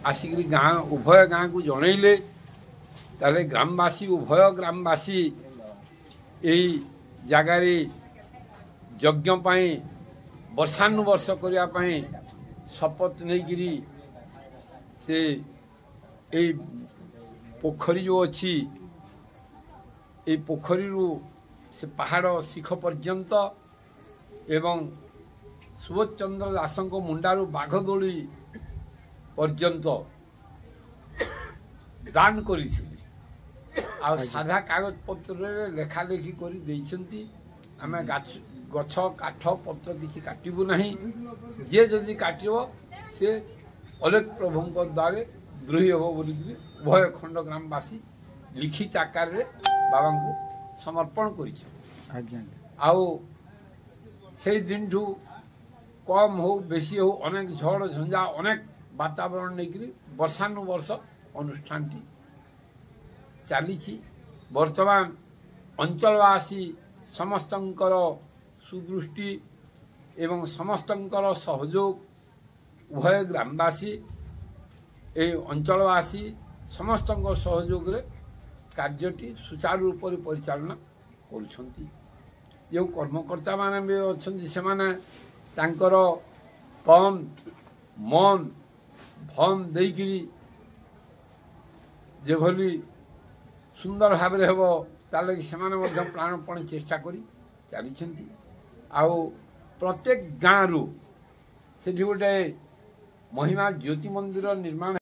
आसिक गाँ उभय गाँ को जनइले ताले ग्रामवासी उभय ग्रामवासी यही जगार यज्ञ वर्षानुवर्ष करने शपथ नहीं से यही पोखरी जो अच्छी ये पोखरी से पहाड़ शिख पर्यंत एवं सुबोध चंद्र दास मुंडारू बाघदोली पर्यंत दान करी आ साधा कागज पत्र लेखा लेखी कर आम गछ काठ पत्र किसी काटबू ना जे जदि काटब से अलेख प्रभु द्वारे द्रोही हम बोल उभय खंड ग्रामवासी लिखित आकार बाबा को समर्पण कर दिन ठू कम हो बेसी हो अनेक झड़ झंझा अनेक वातावरण नहीं वर्षानुवर्ष अनुष्ठान चली वर्तमान अंचलवासी समस्तंकर सुदृष्टि एवं समस्तंकर सहयोग उभय ग्रामवासी ए अंचलवासी समस्त सहयोग रे कार्यटी सुचारू रूप से परिचालना करुछंती जो कर्मकर्ता माने भी अच्छी से माने तांकर तन मन धन देकरी जेभली सुंदर भाव में हेब ताले से प्राणपण चेष्टा करी चली आउ प्रत्येक गाँव रू से गोटे महिमा ज्योति मंदिर निर्माण